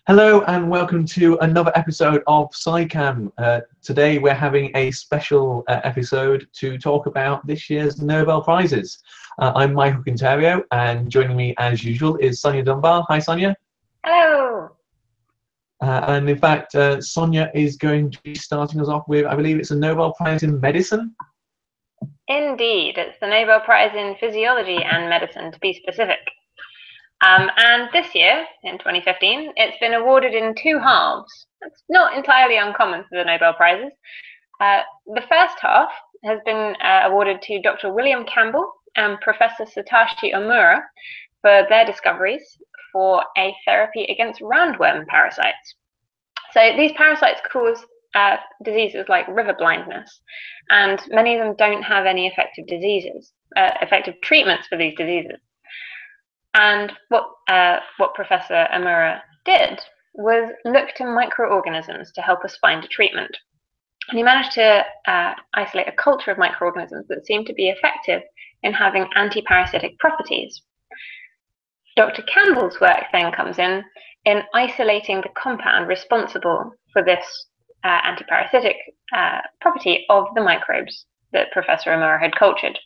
Hello and welcome to another episode of Sci Cam. Today we're having a special episode to talk about this year's Nobel Prizes. I'm Michael Quinterio, and joining me as usual is Sonia Dunbar. Hi Sonia. Hello. And in fact, Sonia is going to be starting us off with, I believe it's a Nobel Prize in Medicine? Indeed, it's the Nobel Prize in Physiology and Medicine, to be specific. And this year, in 2015, it's been awarded in two halves. It's not entirely uncommon for the Nobel Prizes. The first half has been awarded to Dr. William Campbell and Professor Satoshi Omura for their discoveries for a therapy against roundworm parasites. So these parasites cause diseases like river blindness, and many of them don't have any effective treatments for these diseases. And what Professor Omura did was look to microorganisms to help us find a treatment. And he managed to isolate a culture of microorganisms that seemed to be effective in having anti-parasitic properties. Dr. Campbell's work then comes in isolating the compound responsible for this anti-parasitic property of the microbes that Professor Omura had cultured.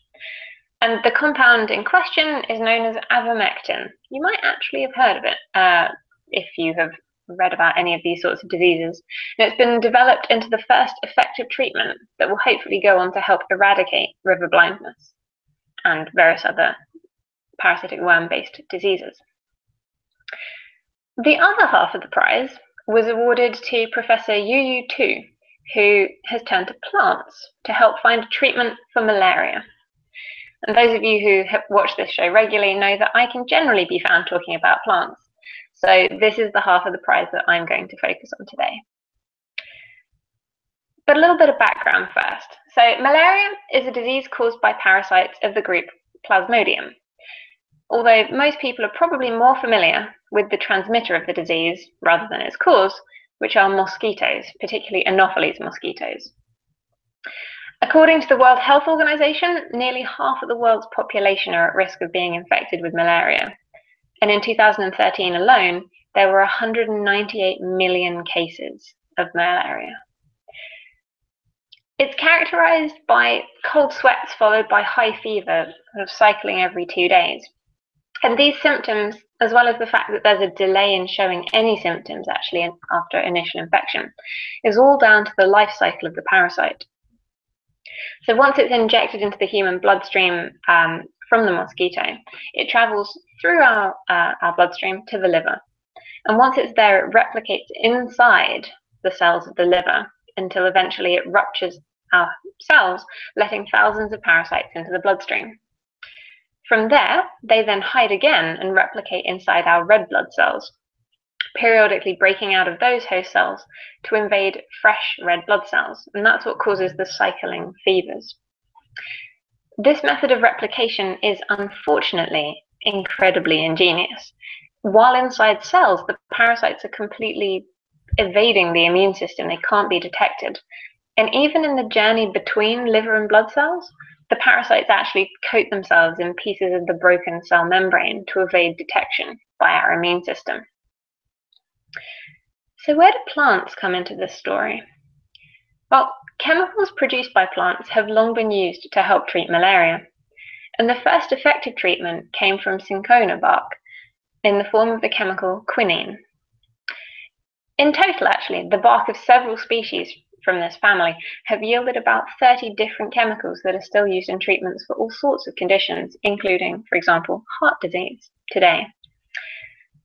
And the compound in question is known as avermectin. You might actually have heard of it if you have read about any of these sorts of diseases. And it's been developed into the first effective treatment that will hopefully go on to help eradicate river blindness and various other parasitic worm-based diseases. The other half of the prize was awarded to Professor Yu Tu, who has turned to plants to help find a treatment for malaria. And those of you who have watched this show regularly know that I can generally be found talking about plants. So this is the half of the prize that I'm going to focus on today. But a little bit of background first. So malaria is a disease caused by parasites of the group Plasmodium. Although most people are probably more familiar with the transmitter of the disease rather than its cause, which are mosquitoes, particularly Anopheles mosquitoes. According to the World Health Organization, nearly half of the world's population are at risk of being infected with malaria. And in 2013 alone, there were 198 million cases of malaria. It's characterized by cold sweats followed by high fever, sort of cycling every 2 days. And these symptoms, as well as the fact that there's a delay in showing any symptoms actually after initial infection, is all down to the life cycle of the parasite. So once it's injected into the human bloodstream from the mosquito, it travels through our bloodstream to the liver. And once it's there, it replicates inside the cells of the liver until eventually it ruptures our cells, letting thousands of parasites into the bloodstream. From there, they then hide again and replicate inside our red blood cells, periodically breaking out of those host cells to invade fresh red blood cells, and that's what causes the cycling fevers. This method of replication is unfortunately incredibly ingenious. While inside cells, the parasites are completely evading the immune system. They can't be detected. And even in the journey between liver and blood cells, the parasites actually coat themselves in pieces of the broken cell membrane to evade detection by our immune system. So where do plants come into this story? Well, chemicals produced by plants have long been used to help treat malaria. And the first effective treatment came from cinchona bark in the form of the chemical quinine. In total, actually, the bark of several species from this family have yielded about 30 different chemicals that are still used in treatments for all sorts of conditions, including, for example, heart disease today.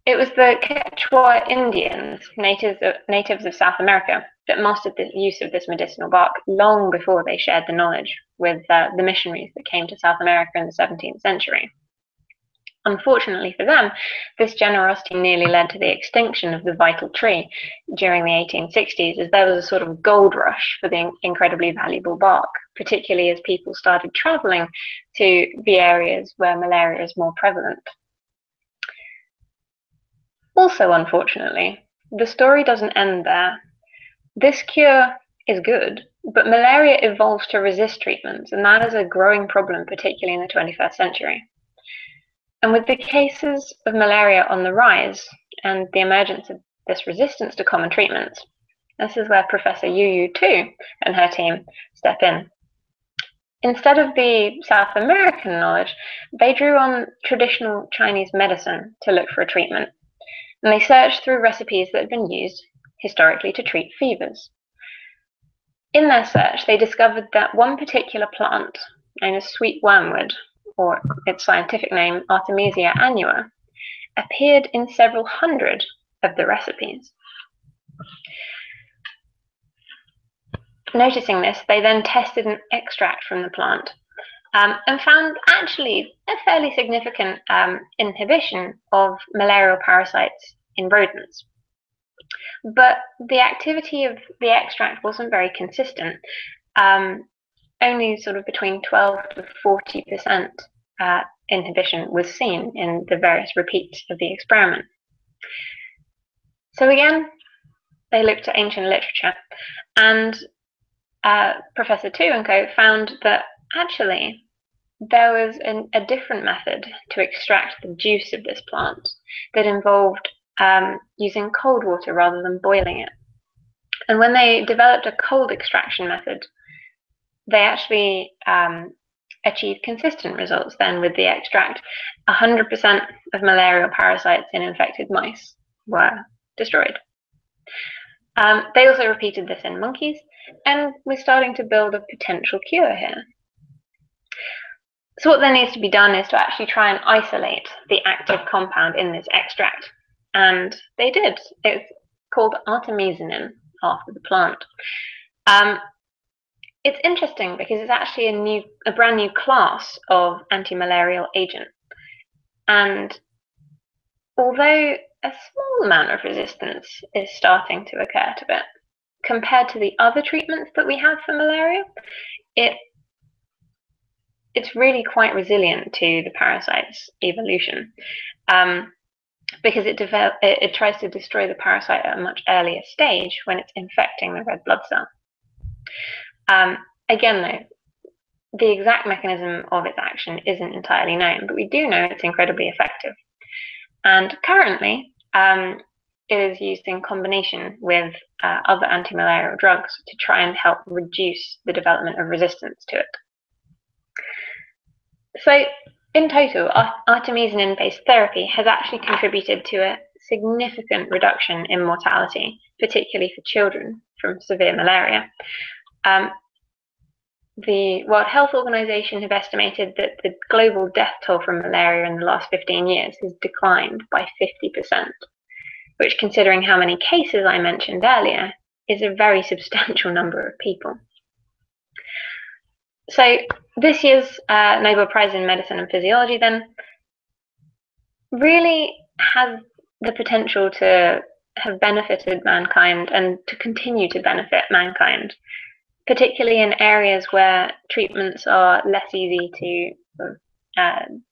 It was the Quechua Indians, natives of South America, that mastered the use of this medicinal bark long before they shared the knowledge with the missionaries that came to South America in the 17th century. Unfortunately for them, this generosity nearly led to the extinction of the vital tree during the 1860s, as there was a sort of gold rush for the incredibly valuable bark, particularly as people started traveling to the areas where malaria is more prevalent. Also, unfortunately, the story doesn't end there. This cure is good, but malaria evolves to resist treatments, and that is a growing problem, particularly in the 21st century. And with the cases of malaria on the rise and the emergence of this resistance to common treatments. This is where Professor Yu Tu and her team step in. Instead of the South American knowledge, they drew on traditional Chinese medicine to look for a treatment, and they searched through recipes that had been used historically to treat fevers. In their search, they discovered that one particular plant, known as sweet wormwood, or its scientific name Artemisia annua, appeared in several hundred of the recipes. Noticing this, they then tested an extract from the plant and found actually a fairly significant inhibition of malarial parasites in rodents. But the activity of the extract wasn't very consistent. Only sort of between 12 to 40% inhibition was seen in the various repeats of the experiment. So again, they looked at ancient literature, and Professor Tu and co found that actually there was a different method to extract the juice of this plant that involved using cold water rather than boiling it. And when they developed a cold extraction method, they actually achieved consistent results then with the extract. 100% of malarial parasites in infected mice were destroyed. They also repeated this in monkeys, and we're starting to build a potential cure here. So what then needs to be done is to actually try and isolate the active compound in this extract. And they did. It's called artemisinin, after the plant. It's interesting because it's actually a brand new class of anti-malarial agent. And although a small amount of resistance is starting to occur to it, compared to the other treatments that we have for malaria, it's really quite resilient to the parasite's evolution, because it tries to destroy the parasite at a much earlier stage when it's infecting the red blood cell. Again, though, the exact mechanism of its action isn't entirely known, but we do know it's incredibly effective. And currently, it is used in combination with other antimalarial drugs to try and help reduce the development of resistance to it. So, in total, artemisinin-based therapy has actually contributed to a significant reduction in mortality, particularly for children from severe malaria. The World Health Organization have estimated that the global death toll from malaria in the last 15 years has declined by 50%, which, considering how many cases I mentioned earlier, is a very substantial number of people. So this year's Nobel Prize in Medicine and Physiology then really has the potential to have benefited mankind and to continue to benefit mankind, particularly in areas where treatments are less easy to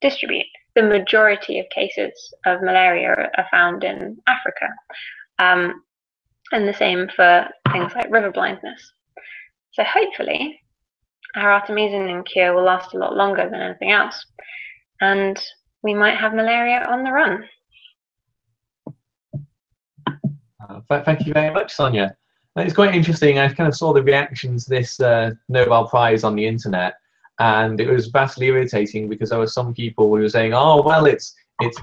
distribute. The majority of cases of malaria are found in Africa, and the same for things like river blindness. So hopefully our artemisinin cure will last a lot longer than anything else, and we might have malaria on the run. Thank you very much, Sonia. It's quite interesting. I kind of saw the reactions to this Nobel Prize on the internet, and it was vastly irritating because there were some people who were saying, "Oh, well, it's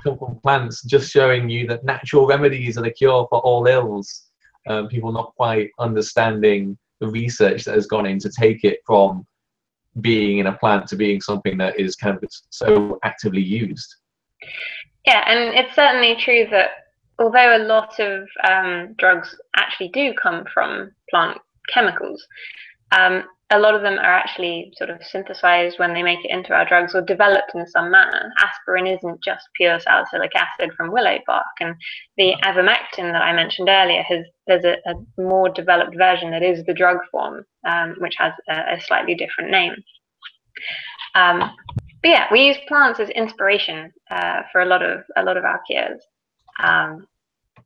come from plants," just showing you that natural remedies are the cure for all ills. People not quite understanding the research that has gone in to take it from being in a plant to being something that is kind of so actively used. Yeah, and it's certainly true that although a lot of drugs actually do come from plant chemicals, a lot of them are actually sort of synthesized when they make it into our drugs or developed in some manner. Aspirin isn't just pure salicylic acid from willow bark, and the ivermectin that I mentioned earlier there's a more developed version that is the drug form, which has a slightly different name. But yeah, we use plants as inspiration for a lot of our cures.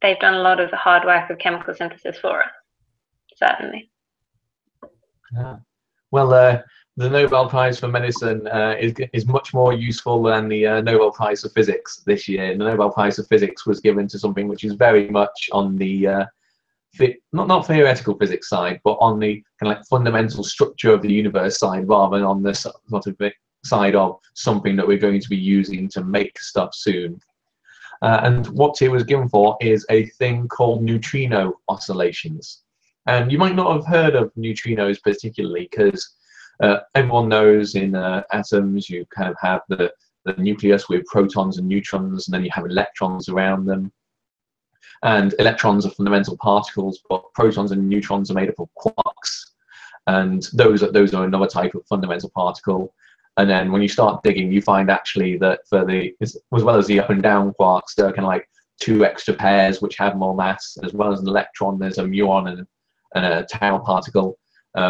They've done a lot of the hard work of chemical synthesis for us, certainly. Yeah. Well, the Nobel Prize for Medicine is much more useful than the Nobel Prize for Physics this year. The Nobel Prize for Physics was given to something which is very much on the not theoretical physics side, but on the kind of like fundamental structure of the universe side, rather than on the sort of side of something that we're going to be using to make stuff soon. And what it was given for is a thing called neutrino oscillations. And you might not have heard of neutrinos particularly, because everyone knows in atoms you kind of have the nucleus with protons and neutrons, and then you have electrons around them. And electrons are fundamental particles, but protons and neutrons are made up of quarks. And those are another type of fundamental particle. And then when you start digging, you find actually that for as well as the up and down quarks, there are kind of like two extra pairs which have more mass. As well as an electron, there's a muon and a tau particle,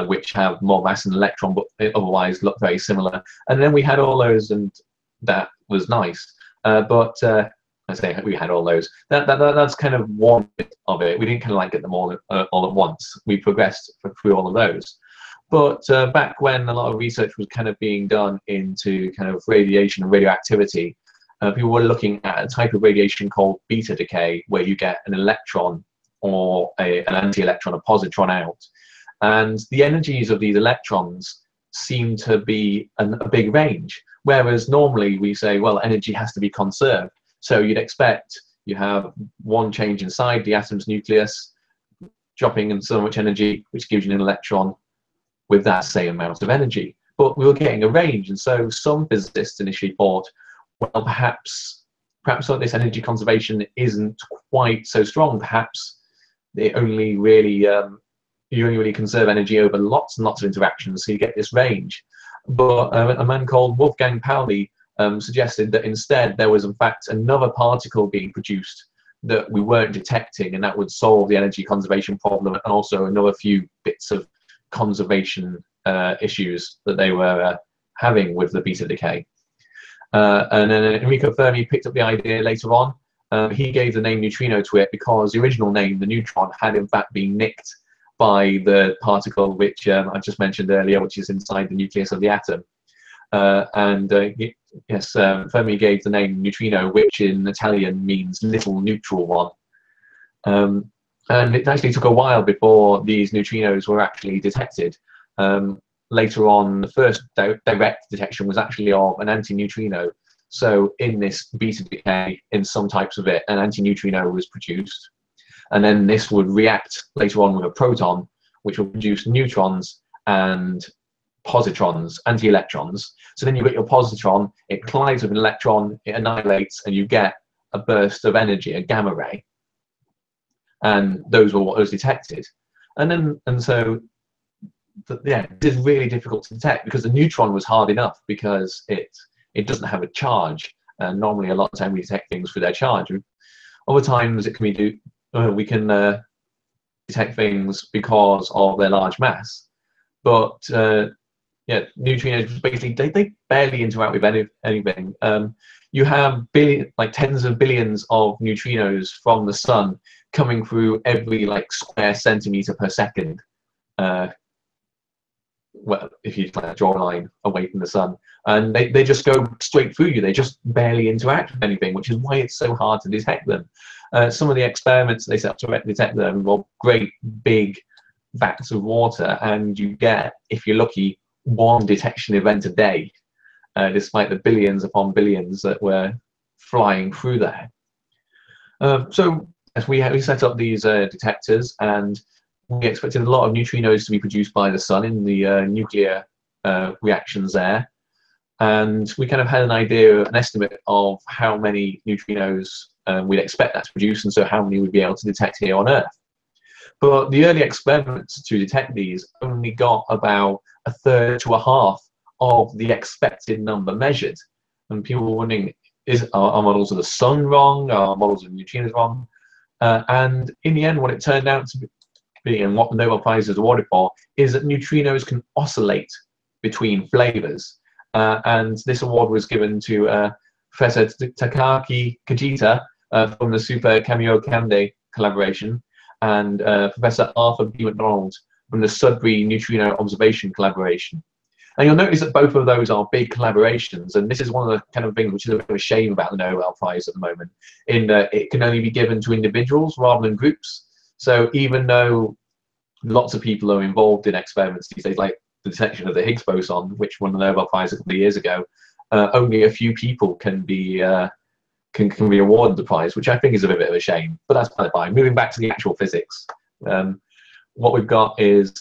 which have more mass than an electron, but they otherwise look very similar. And then we had all those, and that was nice. I say we had all those. That's kind of one bit of it. We didn't kind of like get them all at once. We progressed through all of those. But back when a lot of research was kind of being done into kind of radiation and radioactivity, people were looking at a type of radiation called beta decay, where you get an electron or an anti-electron, a positron out. And the energies of these electrons seem to be a big range. Whereas normally we say, well, energy has to be conserved. So you'd expect you have one change inside the atom's nucleus, dropping in so much energy, which gives you an electron with that same amount of energy. But we were getting a range, and so some physicists initially thought, well, perhaps this energy conservation isn't quite so strong. Perhaps it only really you only really conserve energy over lots and lots of interactions, so you get this range. But a man called Wolfgang Pauli suggested that instead there was in fact another particle being produced that we weren't detecting, and that would solve the energy conservation problem, and also another few bits of conservation issues that they were having with the beta decay. And then Enrico Fermi picked up the idea later on. He gave the name neutrino to it because the original name, the neutron, had in fact been nicked by the particle which I just mentioned earlier, which is inside the nucleus of the atom. Yes, Fermi gave the name neutrino, which in Italian means little neutral one. And it actually took a while before these neutrinos were actually detected. Later on, the first direct detection was actually of an antineutrino. So in this beta decay, in some types of it, an antineutrino was produced. And then this would react later on with a proton, which will produce neutrons and positrons, anti-electrons. So then you get your positron, it collides with an electron, it annihilates, and you get a burst of energy, a gamma ray. And those were what was detected. So yeah, it is really difficult to detect because the neutron was hard enough because it doesn't have a charge. And normally a lot of time we detect things through their charge. Other times it can we can detect things because of their large mass. But yeah, neutrinos basically they barely interact with anything. You have tens of billions of neutrinos from the sun coming through every square centimeter per second. Well, if you draw a line away from the sun, and they just go straight through you. They just barely interact with anything, which is why it's so hard to detect them. Some of the experiments they set up to detect them involve great big vats of water, and you get, if you're lucky, one detection event a day, despite the billions upon billions that were flying through there. So as we set up these detectors, and we expected a lot of neutrinos to be produced by the sun in the nuclear reactions there. And we kind of had an estimate of how many neutrinos we'd expect that to produce, and so how many we'd be able to detect here on Earth. But the early experiments to detect these only got about a third to a half of the expected number measured. And people were wondering, are models of the sun wrong? Are models of neutrinos wrong? And in the end, what it turned out to be, and what the Nobel Prize is awarded for, is that neutrinos can oscillate between flavors. And this award was given to Professor Takaaki Kajita from the Super Kamiokande collaboration, and Professor Arthur B. McDonald from the Sudbury Neutrino Observation collaboration. And you'll notice that both of those are big collaborations, and this is one of the kind of things which is a bit of a shame about the Nobel Prize at the moment, in that it can only be given to individuals rather than groups. So even though lots of people are involved in experiments these days, like the detection of the Higgs boson, which won the Nobel Prize a couple of years ago, only a few people can be awarded the prize, which I think is a bit of a shame. But that's by the by. Moving back to the actual physics, what we've got is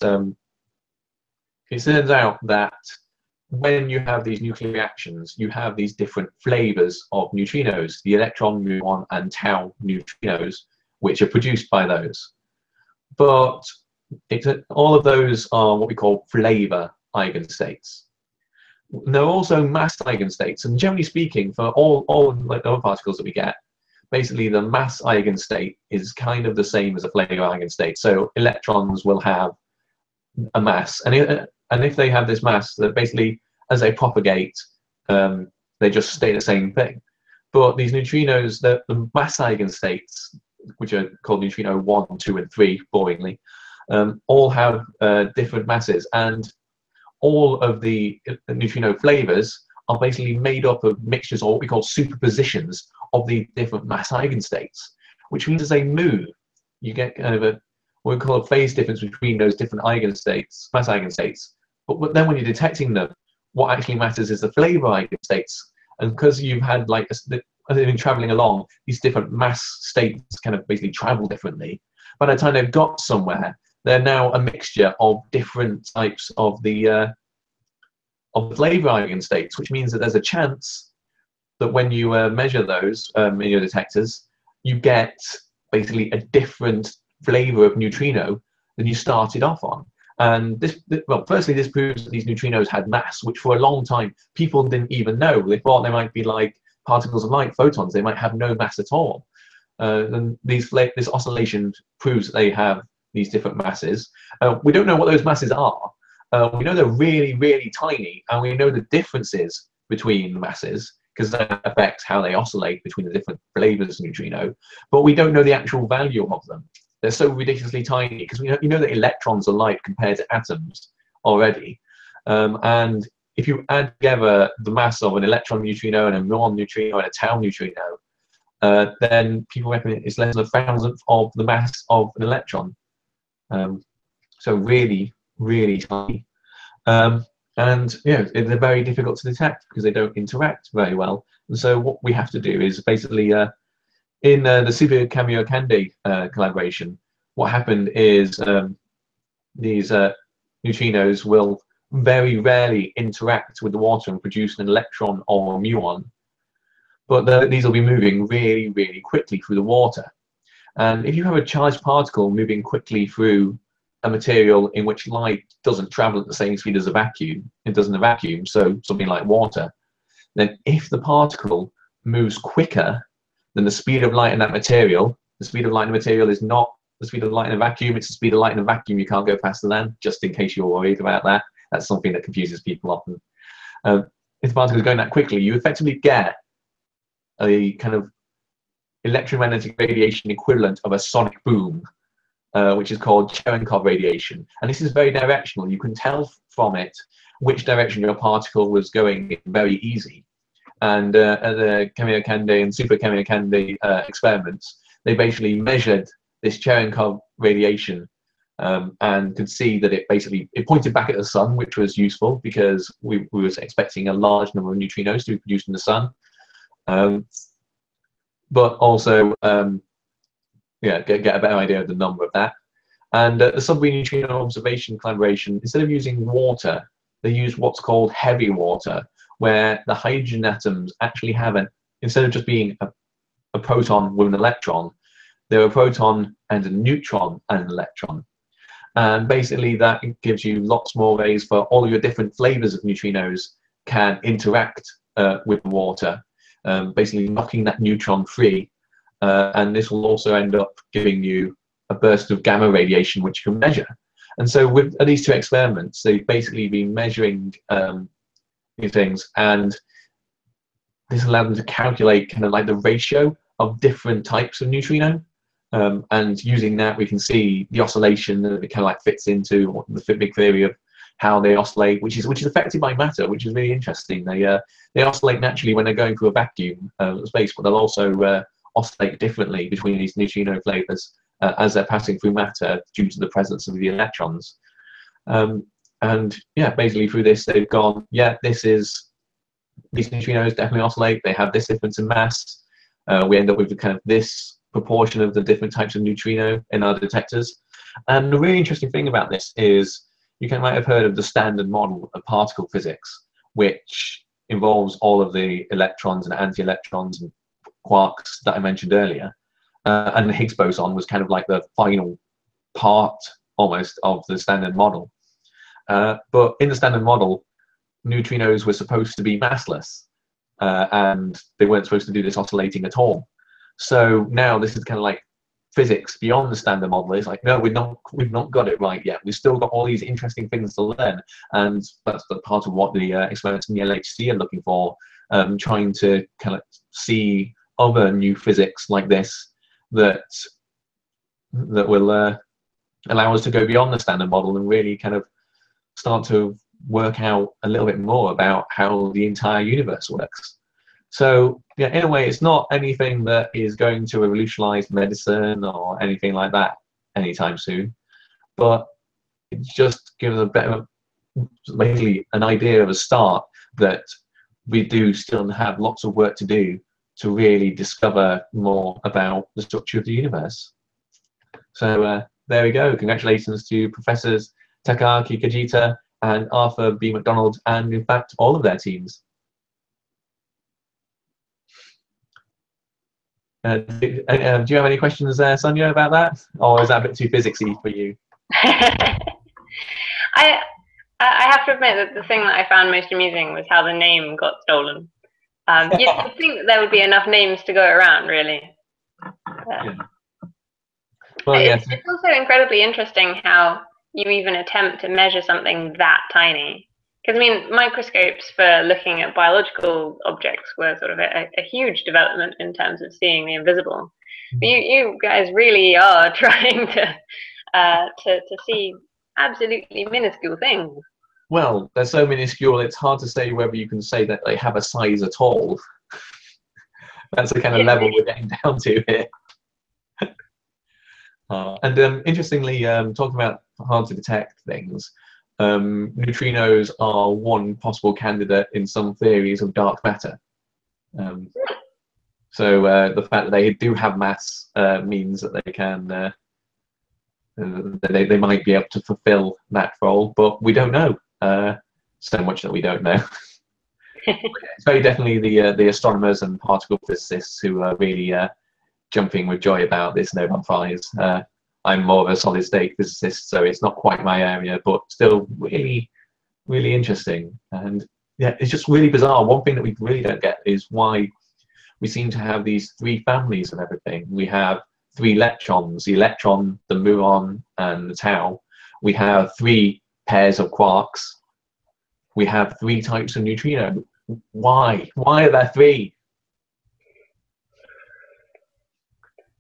it turns out that when you have these nuclear reactions, you have these different flavors of neutrinos, the electron, muon, and tau neutrinos, which are produced by those. But all of those are what we call flavor eigenstates. There are also mass eigenstates, and generally speaking, for all like other particles that we get, basically the mass eigenstate is kind of the same as a flavor eigenstate. So electrons will have a mass, and if they have this mass, that basically as they propagate, they just stay the same thing. But these neutrinos, the mass eigenstates, which are called neutrino 1, 2, and 3, boringly, all have different masses, and all of the neutrino flavors are basically made up of mixtures, or what we call superpositions, of the different mass eigenstates, which means as they move, you get kind of what we call a phase difference between those different eigenstates, mass eigenstates. But then when you're detecting them, what actually matters is the flavor eigenstates. And because you've had, like, as they've been traveling along, these different mass states kind of basically travel differently. By the time they've got somewhere, they're now a mixture of different types of the flavor eigenstates, which means that there's a chance that when you measure those in your detectors, you get basically a different flavor of neutrino than you started off on. And well, firstly, this proves that these neutrinos had mass, which for a long time people didn't even know. They thought they might be like particles of light, photons. They might have no mass at all. And this oscillation proves that they have these different masses. We don't know what those masses are. We know they're really, really tiny, and we know the differences between masses because that affects how they oscillate between the different flavors of neutrino. But we don't know the actual value of them. They're so ridiculously tiny because you know that electrons are light compared to atoms already. And if you add together the mass of an electron neutrino and a muon neutrino and a tau neutrino, then people reckon it's less than 1,000th of the mass of an electron. So really, really tiny. And they're very difficult to detect because they don't interact very well. And so what we have to do is basically in the Super Kamiokande collaboration, what happened is these neutrinos will very rarely interact with the water and produce an electron or a muon, but these will be moving really, really quickly through the water. And if you have a charged particle moving quickly through a material in which light doesn't travel at the same speed as a vacuum, it does in a vacuum, so something like water, then if the particle moves quicker than the speed of light in that material, the speed of light in the material is not the speed of light in a vacuum, it's the speed of light in a vacuum, you can't go faster than, just in case you're worried about that. That's something that confuses people often. If the particle is going that quickly, you effectively get a kind of electromagnetic radiation equivalent of a sonic boom, which is called Cherenkov radiation. And this is very directional. You can tell from it which direction your particle was going in very easy. And at the Kamiokande and Super Kamiokande experiments, they basically measured this Cherenkov radiation and could see that it pointed back at the sun, which was useful because we were expecting a large number of neutrinos to be produced in the sun. But also get a better idea of the number of that. And the submarine neutrino observation collaboration, instead of using water, they use what's called heavy water, where the hydrogen atoms actually have instead of just being a proton with an electron, they're a proton and a neutron and an electron. And basically that gives you lots more ways for all of your different flavors of neutrinos can interact with water, basically knocking that neutron free. And this will also end up giving you a burst of gamma radiation, which you can measure. And so with these two experiments, they've basically been measuring these things, and this allowed them to calculate kind of like the ratio of different types of neutrino. And using that, we can see the oscillation that it kind of like fits into the big theory of how they oscillate, which is affected by matter, which is really interesting. They oscillate naturally when they're going through a vacuum space, but they'll also oscillate differently between these neutrino flavors as they're passing through matter due to the presence of the electrons. And yeah, basically through this they've gone, yeah, these neutrinos definitely oscillate. They have this difference in mass. We end up with kind of this proportion of the different types of neutrino in our detectors. And the really interesting thing about this is you might have heard of the standard model of particle physics, which involves all of the electrons and anti-electrons and quarks that I mentioned earlier. And the Higgs boson was kind of like the final part almost of the standard model. But in the standard model, neutrinos were supposed to be massless, and they weren't supposed to do this oscillating at all. So now this is kind of like physics beyond the standard model. It's like, no, we've not got it right yet. We've still got all these interesting things to learn, and that's the part of what the experiments in the LHC are looking for, trying to kind of see other new physics like this that will allow us to go beyond the standard model and really kind of start to work out a little bit more about how the entire universe works. So yeah, in a way, it's not anything that is going to revolutionize medicine or anything like that anytime soon, but it just gives a better, basically an idea of a start that we do still have lots of work to do to really discover more about the structure of the universe. So there we go. Congratulations to Professors Takaaki Kajita and Arthur B. McDonald, and in fact all of their teams. Do you have any questions there, Sonia, about that? Or is that a bit too physicsy for you? I have to admit that the thing that I found most amusing was how the name got stolen. You'd think that there would be enough names to go around, really. Yeah. Well, yes. It's also incredibly interesting how you even attempt to measure something that tiny. Because, I mean, microscopes for looking at biological objects were sort of a huge development in terms of seeing the invisible. But you guys really are trying to see absolutely minuscule things. Well, they're so minuscule, it's hard to say whether you can say that they have a size at all. That's the kind of level we're getting down to here. And interestingly, talking about hard to detect things, neutrinos are one possible candidate in some theories of dark matter. So the fact that they do have mass means that they can, they might be able to fulfill that role, but we don't know. So much that we don't know. It's very definitely the astronomers and particle physicists who are really jumping with joy about this Nobel Prize. I'm more of a solid state physicist, so it's not quite my area, but still really, really interesting. And yeah, it's just really bizarre. One thing that we really don't get is why we seem to have these three families of everything. We have three electrons, the electron, the muon, and the tau. We have three pairs of quarks. We have three types of neutrino. Why? Why are there three?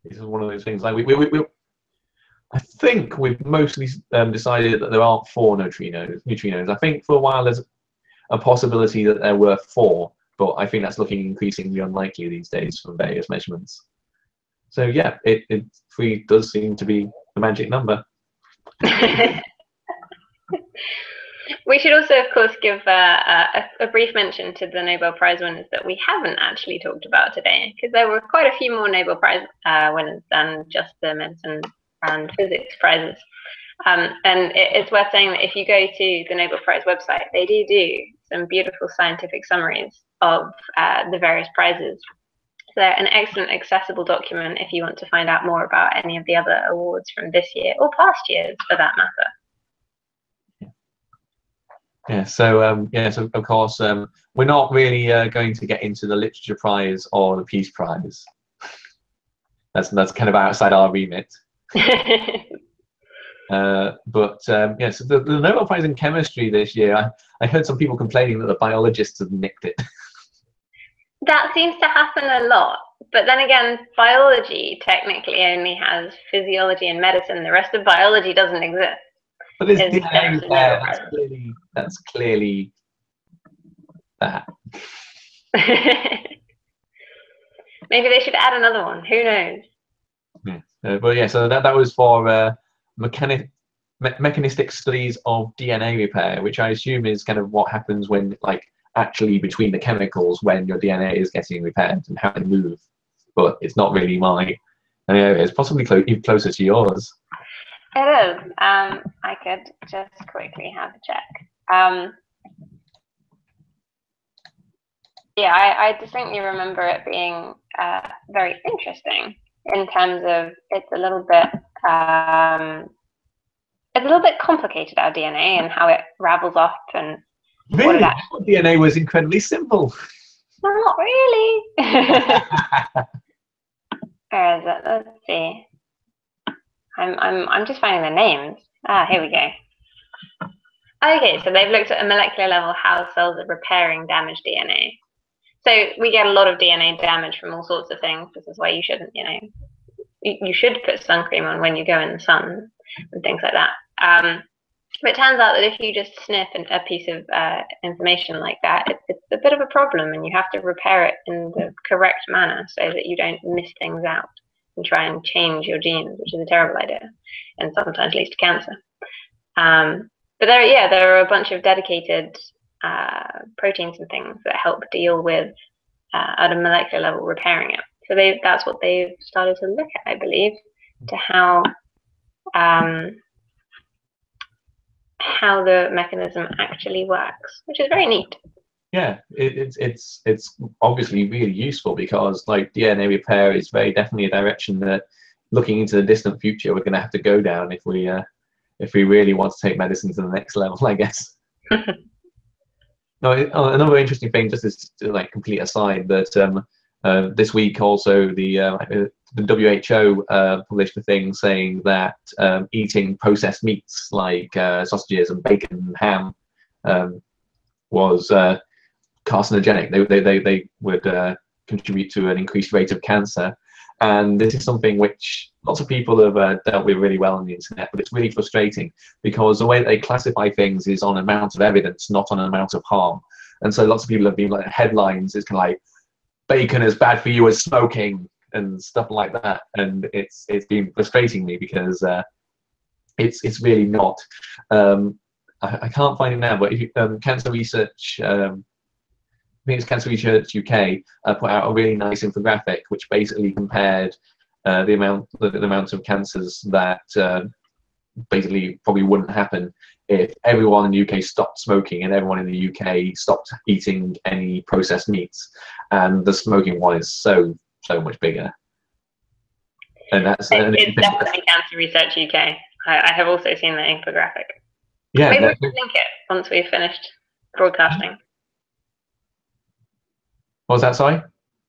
This is one of those things. Like I think we've mostly decided that there aren't four neutrinos. I think for a while there's a possibility that there were four, but I think that's looking increasingly unlikely these days from various measurements. So yeah, three does seem to be the magic number. We should also, of course, give a brief mention to the Nobel Prize winners that we haven't actually talked about today, because there were quite a few more Nobel Prize winners than just the medicine and physics prizes. And it's worth saying that if you go to the Nobel Prize website, they do some beautiful scientific summaries of the various prizes. So they're an excellent accessible document if you want to find out more about any of the other awards from this year, or past years for that matter. Yeah, so so of course we're not really going to get into the literature prize or the peace prize. That's kind of outside our remit. But yeah, so the Nobel Prize in chemistry this year, I heard some people complaining that the biologists have nicked it. That seems to happen a lot, but then again, biology technically only has physiology and medicine. The rest of biology doesn't exist. But this is DNA definitely Nobel Prize. that's clearly that. Maybe they should add another one. Who knows? But yeah, so that was for mechanistic studies of DNA repair, which I assume is kind of what happens when, like, actually between the chemicals when your DNA is getting repaired and how they move. But it's not really my. It's possibly even closer to yours. It is. I could just quickly have a check. Yeah, I distinctly remember it being very interesting in terms of it's a little bit complicated, our DNA, and how it ravels off and what it Really, actually. DNA was incredibly simple. Not really. Where is it? Let's see. I'm just finding the names. Here we go. Okay, so they've looked at a molecular level how cells are repairing damaged DNA. So we get a lot of DNA damage from all sorts of things. This is why you shouldn't, you should put sun cream on when you go in the sun and things like that. But it turns out that if you just sniff a piece of information like that, it's a bit of a problem, and you have to repair it in the correct manner so that you don't miss things out and try and change your genes, which is a terrible idea and sometimes leads to cancer. But there are a bunch of dedicated proteins and things that help deal with, at a molecular level, repairing it. So that's what they've started to look at, I believe, to how the mechanism actually works, which is very neat. Yeah, it's obviously really useful because, like, DNA repair is very definitely a direction that, looking into the distant future, we're going to have to go down if we really want to take medicine to the next level, I guess. No, another interesting thing, just as like complete aside, that this week also the WHO published a thing saying that eating processed meats like sausages and bacon and ham was carcinogenic. They would contribute to an increased rate of cancer. And this is something which lots of people have dealt with really well on the internet, but it's really frustrating because the way that they classify things is on amount of evidence, not on amount of harm. And so lots of people have been like, headlines is kind of like, bacon is bad for you as smoking and stuff like that. And it's been frustrating me because it's really not. I can't find it now, but if you, Cancer Research, I think it's Cancer Research UK, put out a really nice infographic which basically compared the amount of cancers that basically probably wouldn't happen if everyone in the UK stopped smoking and everyone in the UK stopped eating any processed meats. And the smoking one is so much bigger. And it's definitely Cancer Research UK. I have also seen the infographic. Yeah, maybe we can link it once we've finished broadcasting. What was that, sorry?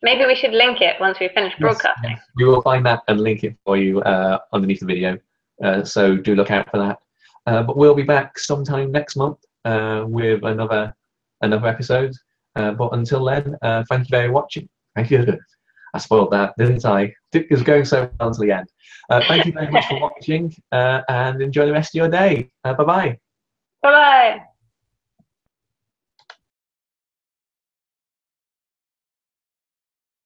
Maybe we should link it once we've finished broadcasting. Yes. We will find that and link it for you underneath the video. So do look out for that. But we'll be back sometime next month with another episode. But until then, thank you very much for watching. Thank you. I spoiled that, didn't I? It was going so well until the end. Thank you very much for watching, and enjoy the rest of your day. Bye-bye. Bye-bye.